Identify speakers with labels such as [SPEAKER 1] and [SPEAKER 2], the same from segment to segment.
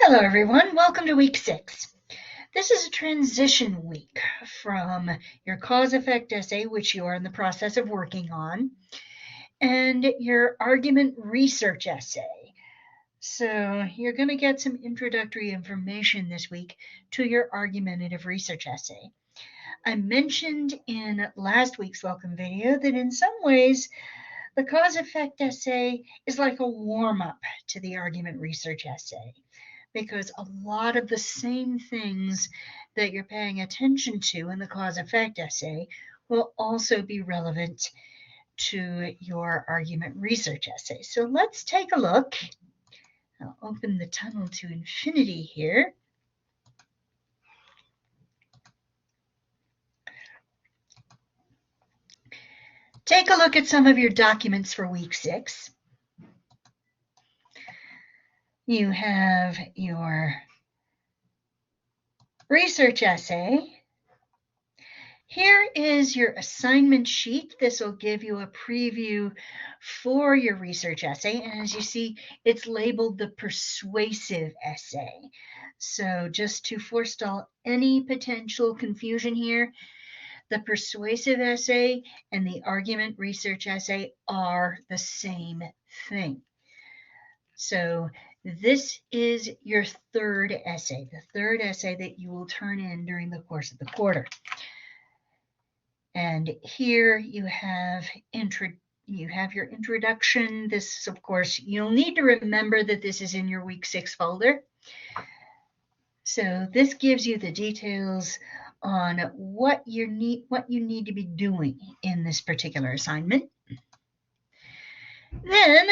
[SPEAKER 1] Hello, everyone. Welcome to week 6. This is a transition week from your cause-effect essay, which you are in the process of working on, and your argument research essay. So you're going to get some introductory information this week to your argumentative research essay. I mentioned in last week's welcome video that in some ways the cause-effect essay is like a warm-up to the argument research essay, because a lot of the same things that you're paying attention to in the cause-effect essay will also be relevant to your argument research essay. So let's take a look. I'll open the tunnel to infinity here. Take a look at some of your documents for week 6. You have your research essay. Here is your assignment sheet. This will give you a preview for your research essay. And as you see, it's labeled the persuasive essay. So just to forestall any potential confusion here, the persuasive essay and the argument research essay are the same thing. So this is your third essay, the third essay that you will turn in during the course of the quarter. And here you have your introduction. This, of course, you'll need to remember that this is in your week 6 folder. So this gives you the details on what you need to be doing in this particular assignment. Then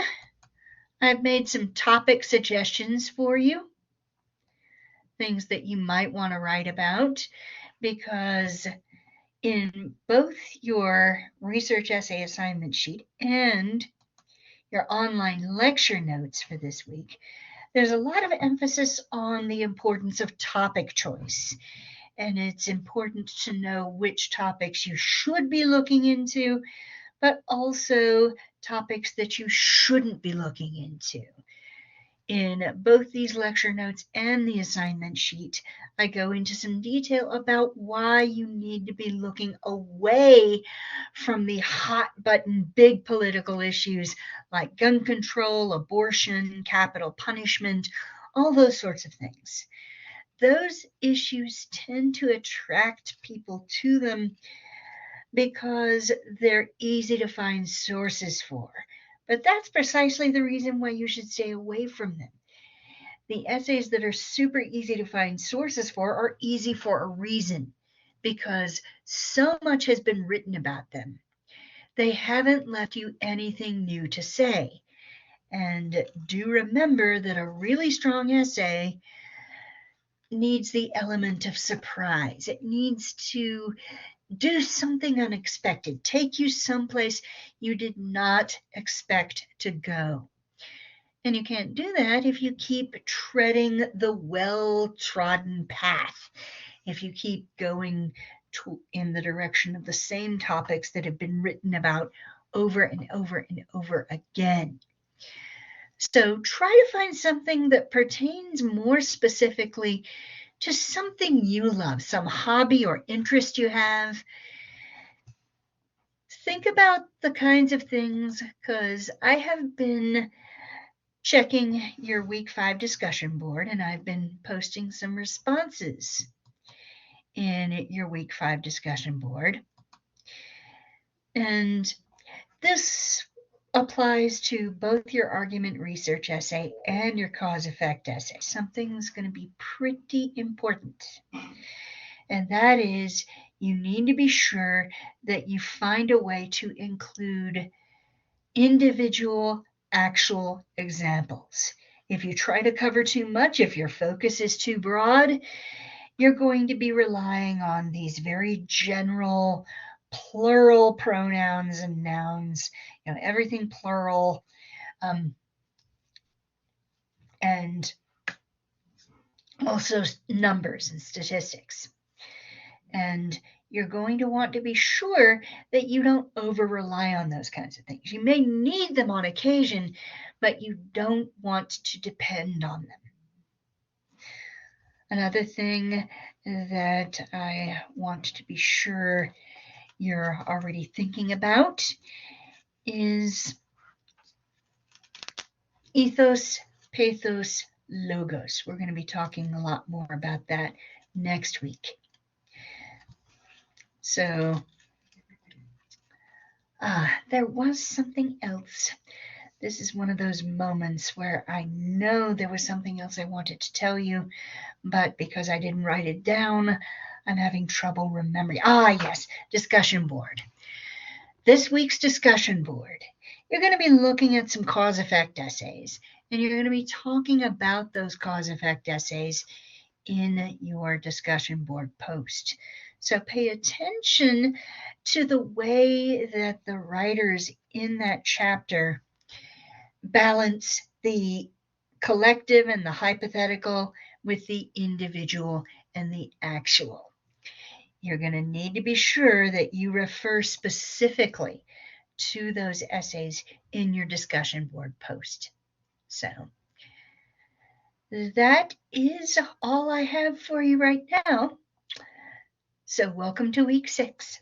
[SPEAKER 1] I've made some topic suggestions for you, things that you might want to write about, because in both your research essay assignment sheet and your online lecture notes for this week, there's a lot of emphasis on the importance of topic choice. And it's important to know which topics you should be looking into, but also topics that you shouldn't be looking into. In both these lecture notes and the assignment sheet, I go into some detail about why you need to be looking away from the hot button big political issues like gun control, abortion, capital punishment, all those sorts of things. Those issues tend to attract people to them because they're easy to find sources for. But that's precisely the reason why you should stay away from them. The essays that are super easy to find sources for are easy for a reason, because so much has been written about them. They haven't left you anything new to say. And do remember that a really strong essay needs the element of surprise. It needs to do something unexpected, take you someplace you did not expect to go. And you can't do that if you keep treading the well-trodden path, if you keep going in the direction of the same topics that have been written about over and over and over again. So try to find something that pertains more specifically to something you love, some hobby or interest you have. Think about the kinds of things, because I have been checking your week 5 discussion board, and I've been posting some responses in your week 5 discussion board. And this applies to both your argument research essay and your cause-effect essay. Something's going to be pretty important, and that is you need to be sure that you find a way to include individual actual examples. If you try to cover too much, if your focus is too broad, you're going to be relying on these very general plural pronouns and nouns, everything plural, and also numbers and statistics. And you're going to want to be sure that you don't over-rely on those kinds of things. You may need them on occasion, but you don't want to depend on them. Another thing that I want to be sure you're already thinking about is ethos, pathos, logos. We're going to be talking a lot more about that next week. So, there was something else. This is one of those moments where I know there was something else I wanted to tell you, but because I didn't write it down, I'm having trouble remembering. Yes, discussion board. This week's discussion board, you're going to be looking at some cause-effect essays, and you're going to be talking about those cause-effect essays in your discussion board post. So pay attention to the way that the writers in that chapter balance the collective and the hypothetical with the individual and the actual. You're going to need to be sure that you refer specifically to those essays in your discussion board post. So that is all I have for you right now. So welcome to week 6.